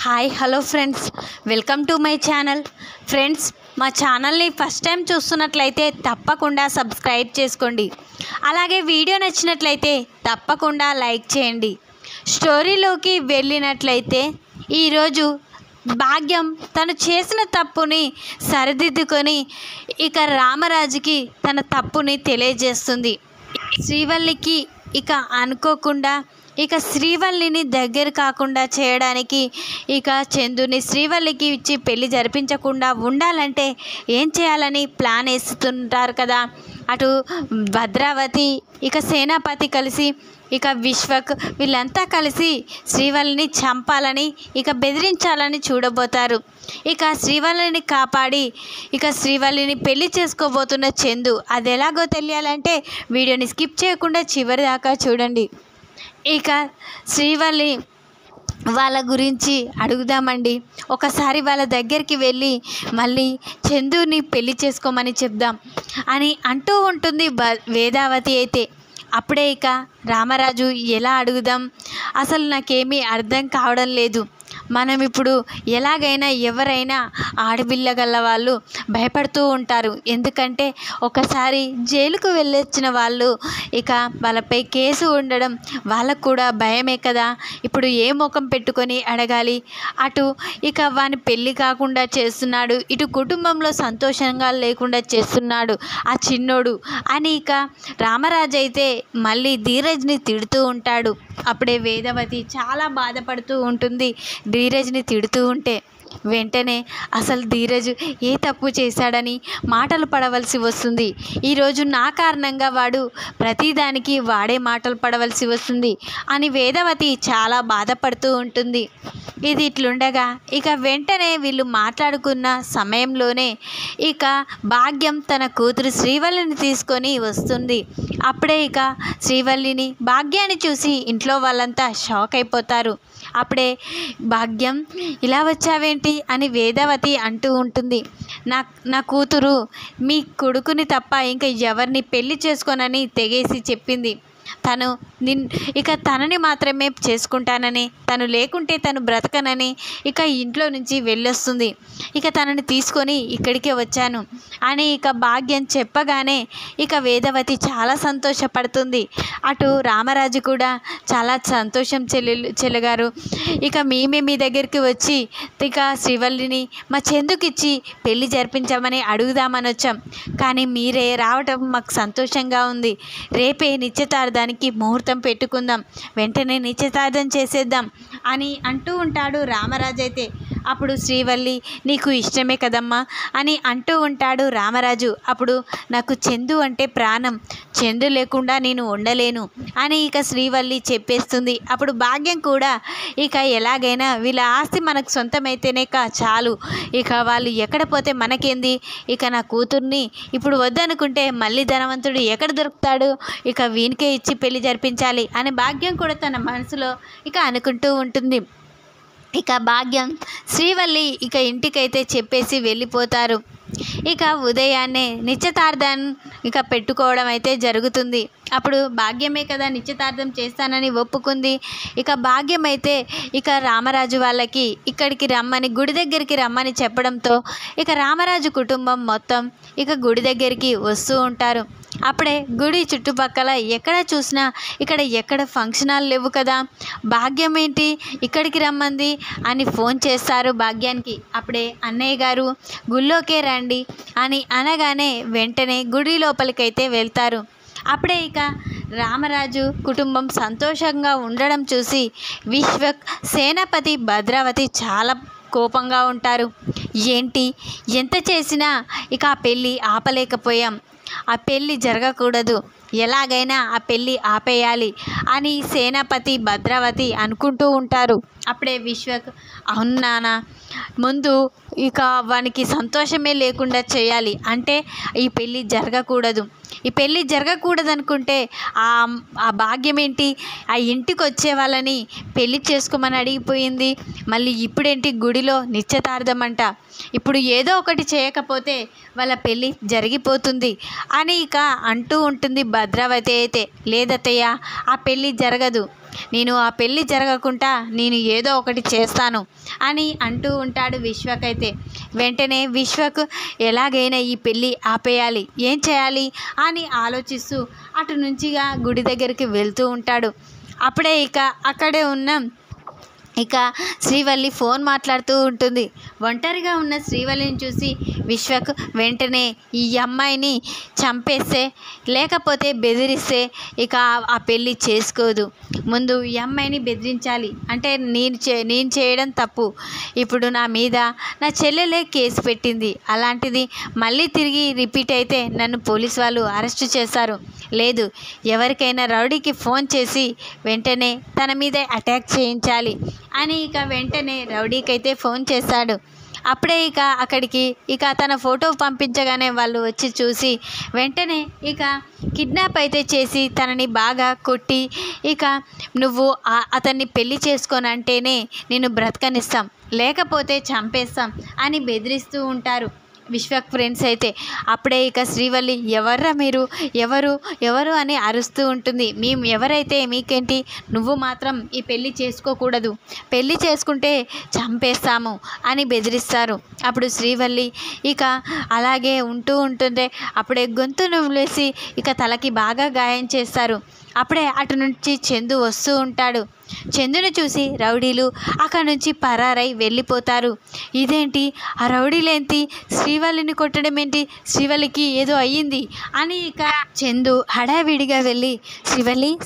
Hi hello friends, welcome to my channel. Friends, మా ఛానల్ని first time చూస్తున్నట్లయితే తప్పకుండా సబ్స్క్రైబ్ చేసుకోండి. అలాగే వీడియో నచ్చినట్లయితే తప్పకుండా లైక్ చేయండి. స్టోరీలోకి వెళ్ళినట్లయితే ఈరోజు భాగ్యం తను చేసిన తప్పుని సరిదిద్దుకొని ఇక రామరాజుకి తన తప్పుని తెలియజేస్తుంది. శ్రీవల్లికి ఇక అనుకోకుండా శ్రీవల్లిని దగ్గర కాకుండా చేయడానికి చందుని శ్రీవల్లికి ఇచ్చి పెళ్లి జరిపించకుండా ఉండాలంటే ఏం చేయాలని ప్లాన్ వేస్తుంటారు కదా. అటు భద్రావతి సేనాపతి కలిసి విశ్వక్ వీళ్ళంతా కలిసి శ్రీవల్లిని చంపాలని బెదిరించాలని చూడబోతారు. శ్రీవల్లిని కాపాడి శ్రీవల్లిని పెళ్లి చేసుకోబోతున్న చందు అది ఎలాగో తెలియాలంటే వీడియోని స్కిప్ చేయకుండా చివరి దాకా చూడండి. శ్రీవల్లి వాళ్ళ గురించి అడుగుదామండి. ఒకసారి వాళ్ళ దగ్గరికి వెళ్ళి మళ్ళీ చందుని పెళ్లి చేసుకోమని చెప్దాం అని అంటూ ఉంటుంది వేదావతి. అయితే అప్పుడే రామరాజు ఎలా అడుగుదాం, అసలు నాకేమీ అర్థం కావడం లేదు. మనం ఇప్పుడు ఎలాగైనా ఎవరైనా ఆడపిల్ల గల వాళ్ళు భయపడుతూ ఉంటారు. ఎందుకంటే ఒకసారి జైలుకు వెళ్ళొచ్చిన వాళ్ళు వాళ్ళపై కేసు ఉండడం వాళ్ళకు కూడా భయమే కదా. ఇప్పుడు ఏ ముఖం పెట్టుకొని అడగాలి? అటు వాని పెళ్ళి కాకుండా చేస్తున్నాడు, ఇటు కుటుంబంలో సంతోషంగా లేకుండా చేస్తున్నాడు ఆ చిన్నోడు అని రామరాజు అయితే మళ్ళీ ధీరజ్ని తిడుతూ ఉంటాడు. అప్పుడే వేదవతి చాలా బాధపడుతూ ఉంటుంది ధీరజ్ని తిడుతూ ఉంటే. వెంటనే అసలు ధీరజ్ ఏ తప్పు చేశాడని మాటలు పడవలసి వస్తుంది. ఈరోజు నా కారణంగా వాడు ప్రతిదానికి వాడే మాటలు పడవలసి వస్తుంది అని వేదవతి చాలా బాధపడుతూ ఉంటుంది. ఇది ఇట్లుండగా వెంటనే వీళ్ళు మాట్లాడుకున్న సమయంలోనే భాగ్యం తన కూతురు శ్రీవల్లిని తీసుకొని వస్తుంది. అప్పుడే శ్రీవల్లిని భాగ్యాన్ని చూసి ఇంట్లో వాళ్ళంతా షాక్ అయిపోతారు. అప్పుడే భాగ్యం ఇలా వచ్చావేంటి అని వేదవతి అంటూ ఉంటుంది. నా కూతురు మీ కొడుకుని తప్ప ఇంకా ఎవరిని పెళ్లి చేసుకోనని తెగేసి చెప్పింది. తను తనని మాత్రమే చేసుకుంటానని, తను లేకుంటే తను బ్రతకనని ఇంట్లో నుంచి వెళ్ళొస్తుంది. తనని తీసుకొని ఇక్కడికే వచ్చాను అని భాగ్యం చెప్పగానే వేదవతి చాలా సంతోషపడుతుంది. అటు రామరాజు కూడా చాలా సంతోషం చెల్లెగారు, మేమే మీ దగ్గరికి వచ్చి శ్రీవల్లిని మా చందుకిచ్చి పెళ్లి జరిపించామని అడుగుదామని వచ్చాం. కానీ మీరే రావటం మాకు సంతోషంగా ఉంది. రేపే నిశ్చితార్థానికి ముహూర్తం పెట్టుకుందాం, వెంటనే నిశ్చితార్థం చేసేద్దాం అని అంటూ ఉంటాడు రామరాజు. అయితే అప్పుడు శ్రీవల్లి నీకు ఇష్టమే కదమ్మా అని అంటూ ఉంటాడు రామరాజు. అప్పుడు నాకు చందు అంటే ప్రాణం, చందు లేకుండా నేను ఉండలేను అని శ్రీవల్లి చెప్పేస్తుంది. అప్పుడు భాగ్యం కూడా ఎలాగైనా వీళ్ళ ఆస్తి మనకు సొంతమైతేనే చాలు, వాళ్ళు ఎక్కడ పోతే మనకేంది, నా కూతుర్ని ఇప్పుడు వద్దనుకుంటే మళ్ళీ ధనవంతుడు ఎక్కడ దొరుకుతాడు, వీనికే ఇచ్చి పెళ్లి జరిపించాలి అని భాగ్యం కూడా తన మనసులో అనుకుంటూ ఉంటుంది. భాగ్యం శ్రీవల్లి ఇంటికైతే చెప్పేసి వెళ్ళిపోతారు. ఉదయాన్నే నిశ్చితార్థాన్ని పెట్టుకోవడం అయితే జరుగుతుంది. అప్పుడు భాగ్యమే కదా నిశ్చితార్థం చేస్తానని ఒప్పుకుంది. భాగ్యం అయితే రామరాజు వాళ్ళకి ఇక్కడికి రమ్మని, గుడి దగ్గరికి రమ్మని చెప్పడంతో రామరాజు కుటుంబం మొత్తం గుడి దగ్గరికి వస్తూ ఉంటారు. అప్పుడే గుడి చుట్టుపక్కల ఎక్కడ చూసినా ఎక్కడ ఫంక్షన్ హాల్ లేవు కదా, భాగ్యం ఏంటి ఇక్కడికి రమ్మంది అని ఫోన్ చేస్తారు భాగ్యానికి. అప్పుడే అన్నయ్య గారు గుళ్ళోకే రండి అని అనగానే వెంటనే గుడి లోపలికైతే వెళ్తారు. అప్పుడే రామరాజు కుటుంబం సంతోషంగా ఉండడం చూసి విశ్వక్, సేనాపతి, భద్రావతి చాలా కోపంగా ఉంటారు. ఏంటి ఎంత చేసినా ఆ పెళ్ళి ఆపలేకపోయాం, ఆ పెళ్ళి జరగకూడదు, ఎలాగైనా ఆ పెళ్ళి ఆపేయాలి అని సేనాపతి, భద్రావతి అనుకుంటూ ఉంటారు. అప్పుడే విశ్వక్ అవును నాన్న, ముందు వానికి సంతోషమే లేకుండా చేయాలి అంటే ఈ పెళ్ళి జరగకూడదు, ఈ పెళ్ళి జరగకూడదు అనుకుంటే ఆ భాగ్యం ఏంటి ఆ ఇంటికి వచ్చే వాళ్ళని పెళ్ళి చేసుకోమని అడిగిపోయింది, మళ్ళీ ఇప్పుడేంటి గుడిలో నిశ్చితార్థం అంట, ఇప్పుడు ఏదో ఒకటి చేయకపోతే వాళ్ళ పెళ్ళి జరిగిపోతుంది అని అంటూ ఉంటుంది భద్రావతి. అయితే లేదత్తయ్య ఆ పెళ్ళి జరగదు, నేను ఆ పెళ్ళి జరగకుండా నేను ఏదో ఒకటి చేస్తాను అని అంటూ ఉంటాడు విశ్వకైతే. వెంటనే విశ్వకు ఎలాగైనా ఈ పెళ్ళి ఆపేయాలి, ఏం చేయాలి అని ఆలోచిస్తూ అటు నుంచిగా గుడి దగ్గరికి వెళ్తూ ఉంటాడు. అప్పుడే అక్కడే ఉన్న శ్రీవల్లి ఫోన్ మాట్లాడుతూ ఉంటుంది. ఒంటరిగా ఉన్న శ్రీవల్లిని చూసి విశ్వక్ వెంటనే ఈ అమ్మాయిని చంపేస్తే లేకపోతే బెదిరిస్తే ఆ పెళ్ళి చేసుకోదు, ముందు ఈ అమ్మాయిని బెదిరించాలి, అంటే నేను చేయడం తప్పు, ఇప్పుడు నా మీద నా చెల్లెలే కేసు పెట్టింది, అలాంటిది మళ్ళీ తిరిగి రిపీట్ అయితే నన్ను పోలీసు వాళ్ళు అరెస్టు చేస్తారు, లేదు ఎవరికైనా రౌడీకి ఫోన్ చేసి వెంటనే తన మీద అటాక్ చేయించాలి అని వెంటనే రౌడీకి అయితే ఫోన్ చేశాడు. అప్పుడే అక్కడికి తన ఫోటో పంపించగానే వాళ్ళు వచ్చి చూసి వెంటనే కిడ్నాప్ అయితే చేసి తనని బాగా కొట్టి నువ్వు అతన్ని పెళ్లి చేసుకోనంటేనే నేను బ్రతకనిస్తాం, లేకపోతే చంపేస్తాం అని బెదిరిస్తూ ఉంటారు విశ్వక్ ఫ్రెండ్స్ అయితే. అప్పుడే శ్రీవల్లి ఎవర్రా మీరు, ఎవరు అని అరుస్తూ ఉంటుంది. మేము ఎవరైతే మీకేంటి, నువ్వు మాత్రం ఈ పెళ్ళి చేసుకోకూడదు, పెళ్ళి చేసుకుంటే చంపేస్తాము అని బెదిరిస్తారు. అప్పుడు శ్రీవల్లి అలాగే ఉంటుంటే అప్పుడే గొంతు నువ్వులేసి తలకి బాగా గాయం చేస్తారు. అప్పుడే అటు నుంచి చందు వస్తూ ఉంటాడు. చందును చూసి రౌడీలు అక్కడి నుంచి పరారై వెళ్ళిపోతారు. ఇదేంటి, ఆ రౌడీలేంటి శ్రీవల్లిని కొట్టడం ఏంటి, శ్రీవల్లికి ఏదో అయ్యింది అని చందు హడావిడిగా వెళ్ళి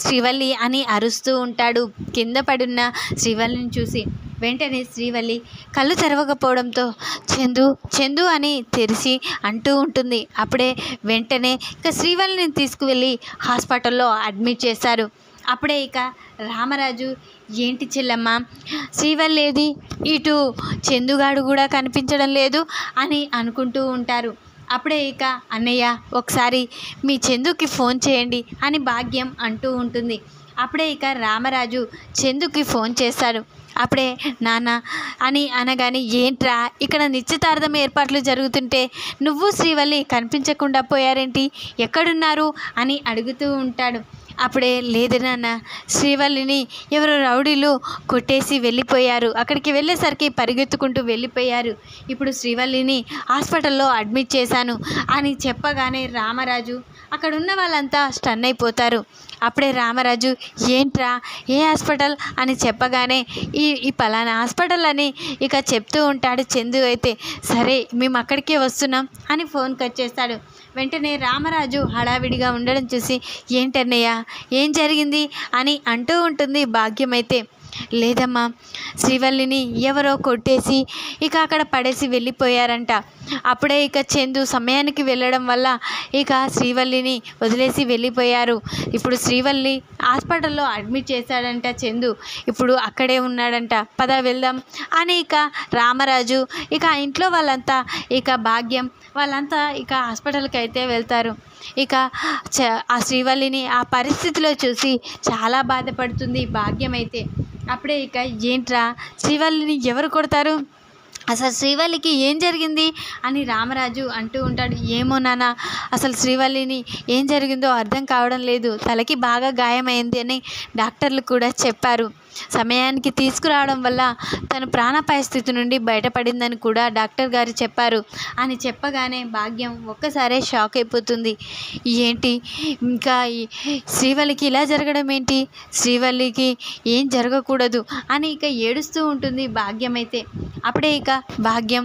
శ్రీవల్లి అని అరుస్తూ ఉంటాడు కింద పడున్న శ్రీవల్లిని చూసి. వెంటనే శ్రీవల్లి కళ్ళు తెరవకపోవడంతో చందు అని తెరిచి అంటూ ఉంటుంది. అప్పుడే వెంటనే శ్రీవల్లిని తీసుకువెళ్ళి హాస్పిటల్లో అడ్మిట్ చేశారు. అప్పుడే రామరాజు ఏంటి చెల్లమ్మ శ్రీవల్లి ఏది, ఇటు చందుగాడు కూడా కనిపించడం లేదు అని అనుకుంటూ ఉంటారు. అప్పుడే అన్నయ్య ఒకసారి మీ చందుకి ఫోన్ చేయండి అని భాగ్యం అంటూ ఉంటుంది. అప్పుడే రామరాజు చందుకి ఫోన్ చేశాడు. అప్పుడే నాన్న అని అనగానే ఏంట్రా ఇక్కడ నిశ్చితార్థం ఏర్పాట్లు జరుగుతుంటే నువ్వు శ్రీవల్లి కనిపించకుండా పోయారేంటి, ఎక్కడున్నారు అని అడుగుతూ ఉంటాడు. అప్పుడే లేదు నాన్న, శ్రీవల్లిని ఎవరో రౌడీలు కొట్టేసి వెళ్ళిపోయారు, అక్కడికి వెళ్ళేసరికి పరిగెత్తుకుంటూ వెళ్ళిపోయారు, ఇప్పుడు శ్రీవల్లిని హాస్పిటల్లో అడ్మిట్ చేశాను అని చెప్పగానే రామరాజు అక్కడ ఉన్న వాళ్ళంతా స్టన్ అయిపోతారు. అప్పుడే రామరాజు ఏంట్రా ఏ హాస్పిటల్ అని చెప్పగానే ఈ పలానా హాస్పిటల్ అని చెప్తూ ఉంటాడు. చందు అయితే సరే మేము అక్కడికే వస్తున్నాం అని ఫోన్ కట్ చేస్తాడు. వెంటనే రామరాజు హడావిడిగా ఉండడం చూసి ఏంటన్నయ్య ఏం జరిగింది అని అంటూ ఉంటుంది భాగ్యం అయితే. లేదమ్మా, శ్రీవల్లిని ఎవరో కొట్టేసి అక్కడ పడేసి వెళ్ళిపోయారంట. అప్పుడే చందు సమయానికి వెళ్ళడం వల్ల శ్రీవల్లిని వదిలేసి వెళ్ళిపోయారు. ఇప్పుడు శ్రీవల్లి హాస్పిటల్లో అడ్మిట్ చేశాడంట చందు, ఇప్పుడు అక్కడే ఉన్నాడంట, పద వెళ్దాం అని రామరాజు ఇంట్లో వాళ్ళంతా భాగ్యం వాళ్ళంతా హాస్పిటల్కి అయితే వెళ్తారు. ఆ శ్రీవల్లిని ఆ పరిస్థితిలో చూసి చాలా బాధపడుతుంది భాగ్యం అయితే. అప్పుడే ఏంట్రా శ్రీవల్లిని ఎవరు కొడతారు, అసలు శ్రీవల్లికి ఏం జరిగింది అని రామరాజు అంటూ ఉంటాడు. ఏమో నాన్న, అసలు శ్రీవల్లిని ఏం జరిగిందో అర్థం కావడం లేదు, తలకి బాగా గాయమైంది అని డాక్టర్లు కూడా చెప్పారు, సమయానికి తీసుకురావడం వల్ల తను ప్రాణాపాయ స్థితి నుండి బయటపడిందని కూడా డాక్టర్ గారు చెప్పారు అని చెప్పగానే భాగ్యం ఒక్కసారే షాక్ అయిపోతుంది. ఏంటి శ్రీవల్లికి ఇలా జరగడం ఏంటి, శ్రీవల్లికి ఏం జరగకూడదు అని ఏడుస్తూ ఉంటుంది భాగ్యం అయితే. అప్పుడే భాగ్యం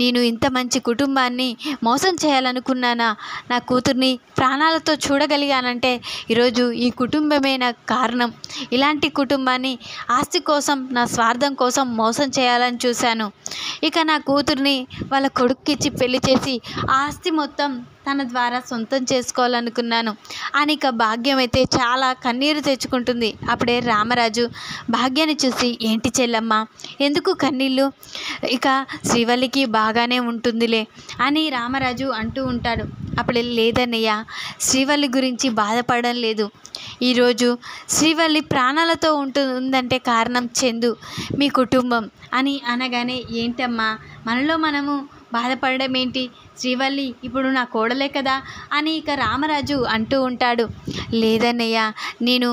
నేను ఇంత మంచి కుటుంబాన్ని మోసం చేయాలనుకున్నానా, నా కూతుర్ని ప్రాణాలతో చూడగలిగానంటే ఈరోజు ఈ కుటుంబమే నాకు కారణం, ఇలాంటి కుటుంబాన్ని ఆస్తి కోసం నా స్వార్థం కోసం మోసం చేయాలని చూశాను, నా కూతుర్ని వాళ్ళ కొడుక్కిచ్చి పెళ్లి చేసి ఆస్తి మొత్తం తన ద్వారా సొంతం చేసుకోవాలనుకున్నాను అని భాగ్యం అయితే చాలా కన్నీరు తెచ్చుకుంటుంది. అప్పుడే రామరాజు భాగ్యాన్ని చూసి ఏంటి చెల్లమ్మ ఎందుకు కన్నీళ్ళు, శ్రీవల్లికి బాగానే ఉంటుందిలే అని రామరాజు అంటూ ఉంటాడు. అప్పుడే లేదన్నయ్య, శ్రీవల్లి గురించి బాధపడడం లేదు, ఈరోజు శ్రీవల్లి ప్రాణాలతో ఉందంటే కారణం చందు, మీ కుటుంబం అని అనగానే ఏంటమ్మా మనలో మనము బాధపడడం ఏంటి, శ్రీవల్లి ఇప్పుడు నా కోడలే కదా అని ఇక రామరాజు అంటూ ఉంటాడు. లేదన్నయ్య, నేను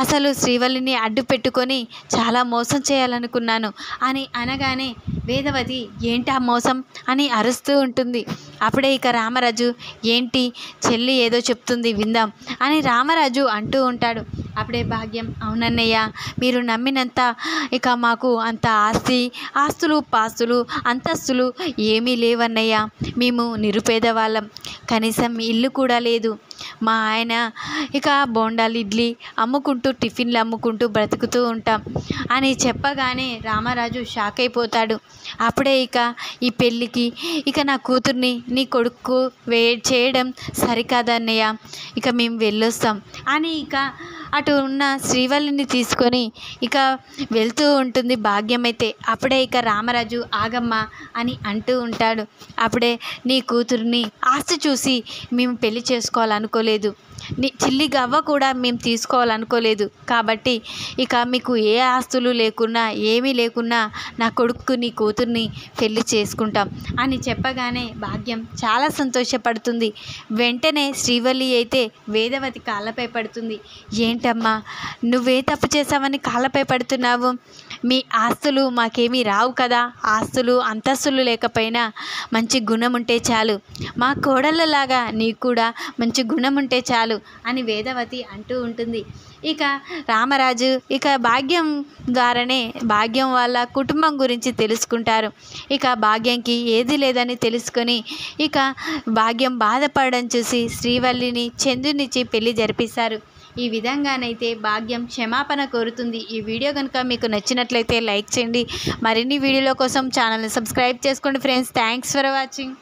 అసలు శ్రీవల్లిని అడ్డు పెట్టుకొని చాలా మోసం చేయాలనుకున్నాను అని అనగానే వేదవతి ఏంటి ఆ మోసం అని అరుస్తూ ఉంటుంది. అప్పుడే ఇక రామరాజు ఏంటి చెల్లి ఏదో చెప్తుంది విందాం అని రామరాజు అంటూ ఉంటాడు. అప్పుడే భాగ్యం అవునన్నయ్య, మీరు నమ్మినంత ఇక మాకు అంత ఆస్తులు పాస్తులు అంతస్తులు ఏమీ లేవన్నయ్య. మేము నిరుపేదవాళ్ళం, కనీసం ఇల్లు కూడా లేదు. మా ఆయన ఇక బోండాలు ఇడ్లీ అమ్ముకుంటూ టిఫిన్లు అమ్ముకుంటూ బ్రతుకుతూ ఉంటాం అని చెప్పగానే రామరాజు షాక్ అయిపోతాడు. అప్పుడే ఇక ఈ పెళ్ళికి ఇక నా కూతుర్ని నీ కొడుకు చేయడం సరికాదన్నయ్య, ఇక మేము వెళ్ళొస్తాం అని ఇక అటు ఉన్న శ్రీవల్లిని తీసుకొని ఇక వెళ్తూ ఉంటుంది భాగ్యం అయితే. అప్పుడే ఇక రామరాజు ఆగమ్మా అని అంటూ ఉంటాడు. అప్పుడే నీ కూతుర్ని ఆస్తి చూసి మేము పెళ్లి చేసుకోవాలనుకోలేదు, నీ చిల్లి గవ్వ కూడా మేము తీసుకోవాలనుకోలేదు. కాబట్టి ఇక మీకు ఏ ఆస్తులు లేకున్నా ఏమీ లేకున్నా నా కొడుకు నీ కూతుర్ని పెళ్లి చేసుకుంటాం అని చెప్పగానే భాగ్యం చాలా సంతోషపడుతుంది. వెంటనే శ్రీవల్లి అయితే వేదవతి కాళ్ళపై పడుతుంది. ఏంటమ్మా నువ్వే తప్పు చేసావని కాళ్ళపై పడుతున్నావు? మీ ఆస్తులు మాకేమీ రావు కదా, ఆస్తులు అంతస్తులు లేకపోయినా మంచి గుణం ఉంటే చాలు, మా కోడళ్ళలాగా నీకు కూడా మంచి గుణం ఉంటే చాలు అని వేదవతి అంటూ ఉంటుంది. ఇక రామరాజు ఇక భాగ్యం ద్వారానే భాగ్యం వాళ్ళ కుటుంబం గురించి తెలుసుకుంటారు. ఇక భాగ్యంకి ఏది లేదని తెలుసుకొని ఇక భాగ్యం బాధపడడం చూసి శ్రీవల్లిని చందునిచ్చి పెళ్లి జరిపిస్తారు. ఈ విధంగానైతే భాగ్యం క్షమాపణ కోరుతుంది. ఈ వీడియో కనుక మీకు నచ్చినట్లయితే లైక్ చేయండి. మరిన్ని వీడియోల కోసం ఛానల్ని సబ్స్క్రైబ్ చేసుకోండి ఫ్రెండ్స్. Thanks for watching.